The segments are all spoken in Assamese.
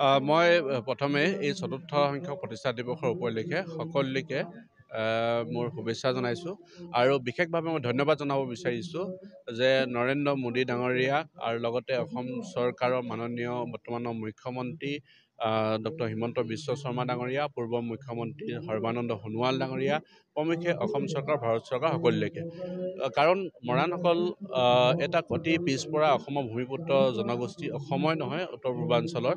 মই প্ৰথমে এই চতুৰ্থ সংখ্যক প্ৰতিষ্ঠা দিৱসৰ উপলক্ষে সকলোকে মোৰ শুভেচ্ছা জনাইছোঁ আৰু বিশেষভাৱে মই ধন্যবাদ জনাব বিচাৰিছোঁ যে নৰেন্দ্ৰ মোদী ডাঙৰীয়া আৰু লগতে অসম চৰকাৰৰ মাননীয় বৰ্তমানৰ মুখ্যমন্ত্ৰী ডক্টৰ হিমন্ত বিশ্ব শৰ্মা ডাঙৰীয়া, পূৰ্ব মুখ্যমন্ত্ৰী সৰ্বানন্দ সোণোৱাল ডাঙৰীয়া প্ৰমুখ্যে অসম চৰকাৰ, ভাৰত চৰকাৰ সকলোলৈকে। কাৰণ মৰাণসকল এটা অতি পিছপৰা অসমৰ ভূমিপুত্ৰ জনগোষ্ঠী, অসময় নহয় উত্তৰ পূৰ্বাঞ্চলৰ,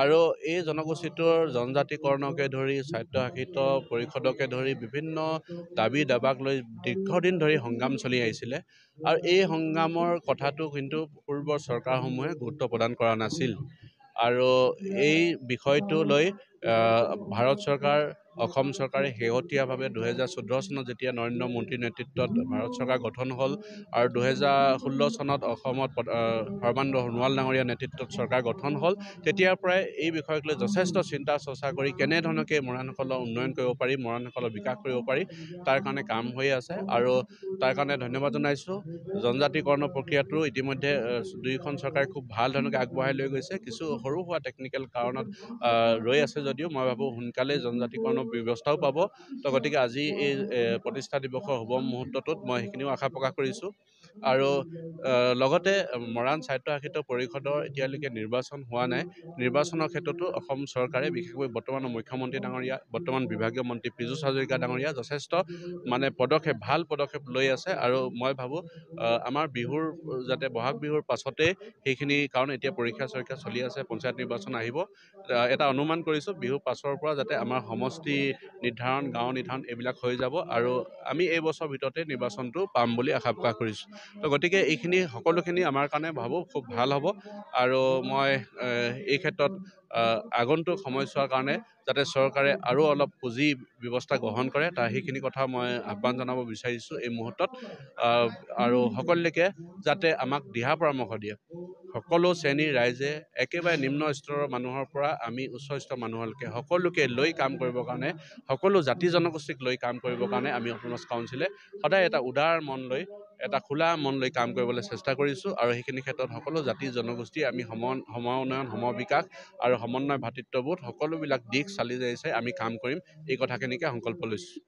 আৰু এই জনগোষ্ঠীটোৰ জনজাতিকৰণকে ধৰি স্বায়ত্তশাসিত পৰিষদকে ধৰি বিভিন্ন দাবী দাবাক লৈ দীৰ্ঘদিন ধৰি সংগ্ৰাম চলি আহিছিলে আৰু এই সংগ্ৰামৰ কথাটো কিন্তু পূৰ্বৰ চৰকাৰসমূহে গুৰুত্ব প্ৰদান কৰা নাছিল। আৰু এই বিষয়টো লৈ ভাৰত চৰকাৰ, অসম চৰকাৰে শেহতীয়াভাৱে 2014 চনত যেতিয়া নৰেন্দ্ৰ মোদীৰ নেতৃত্বত ভাৰত চৰকাৰ গঠন হ'ল আৰু 2016 চনত অসমত সৰ্বানন্দ সোণোৱাল ডাঙৰীয়াৰ নেতৃত্বত চৰকাৰ গঠন হ'ল, তেতিয়াৰ পৰাই এই বিষয়ক লৈ যথেষ্ট চিন্তা চৰ্চা কৰি কেনেধৰণে মৰাণসকলৰ উন্নয়ন কৰিব পাৰি, মৰাণসকলৰ বিকাশ কৰিব পাৰি, তাৰ কাৰণে কাম হৈ আছে আৰু তাৰ কাৰণে ধন্যবাদ জনাইছোঁ। জনজাতিকৰণৰ প্ৰক্ৰিয়াটো ইতিমধ্যে দুয়োখন চৰকাৰে খুব ভাল ধৰণে আগবঢ়াই লৈ গৈছে। কিছু সৰু সুৰা টেকনিকেল কাৰণত ৰৈ আছে যদিও মই ভাবোঁ সোনকালেই জনজাতিকৰণৰ ব্যৱস্থাও পাব। তো গতিকে আজি এই প্ৰতিষ্ঠা দিৱসৰ শুভ মুহূৰ্তটোত মই সেইখিনিও আশা প্ৰকাশ কৰিছোঁ। আৰু লগতে মৰাণ স্বায়ত্তশাসিত পৰিষদৰ এতিয়ালৈকে নিৰ্বাচন হোৱা নাই। নিৰ্বাচনৰ ক্ষেত্ৰতো অসম চৰকাৰে বিশেষকৈ বৰ্তমানৰ মুখ্যমন্ত্ৰী ডাঙৰীয়া, বৰ্তমান বিভাগীয় মন্ত্ৰী পীযুষ হাজৰিকা ডাঙৰীয়া যথেষ্ট ভাল পদক্ষেপ লৈ আছে। আৰু মই ভাবোঁ আমাৰ বিহুৰ যাতে বহাগ বিহুৰ পাছতেই সেইখিনি, কাৰণ এতিয়া পৰীক্ষা চৰীক্ষা চলি আছে, পঞ্চায়ত নিৰ্বাচন আহিব, এটা অনুমান কৰিছোঁ বিহুৰ পাছৰ পৰা যাতে আমাৰ সমষ্টি নিৰ্ধাৰণ, গাঁও নিৰ্ধাৰণ এইবিলাক হৈ যাব আৰু আমি এই বছৰৰ ভিতৰতে নিৰ্বাচনটো পাম বুলি আশা প্ৰকাশ কৰিছোঁ। তো গতিকে এইখিনি সকলোখিনি আমাৰ কাৰণে ভাবোঁ খুব ভাল হ'ব আৰু মই এই ক্ষেত্ৰত আগন্তুক সময়ছোৱাৰ কাৰণে যাতে চৰকাৰে আৰু অলপ পুঁজি ব্যৱস্থা গ্ৰহণ কৰে, সেইখিনি কথা মই আহ্বান জনাব বিচাৰিছোঁ এই মুহূৰ্তত। আৰু সকলোকে যাতে আমাক দিহা পৰামৰ্শ দিয়ে, সকলো শ্ৰেণীৰ ৰাইজে একেবাৰে নিম্ন স্তৰৰ মানুহৰ পৰা আমি উচ্চ স্তৰৰ মানুহলৈকে সকলোকে লৈ কাম কৰিবৰ কাৰণে, সকলো জাতি জনগোষ্ঠীক লৈ কাম কৰিবৰ কাৰণে আমি অট'নমাছ কাউন্সিলে সদায় এটা উদাৰ মন লৈ, এটা খোলা মন লৈ কাম কৰিবলৈ চেষ্টা কৰিছোঁ। আৰু সেইখিনি ক্ষেত্ৰত সকলো জাতি জনগোষ্ঠী আমি সমন্বয়ন, সমবিকাশ আৰু সমন্বয় ভাতৃত্ববোধ সকলোবিলাক দিশ চালি জাৰি চাই আমি কাম কৰিম, এই কথাখিনিকে সংকল্প লৈছোঁ।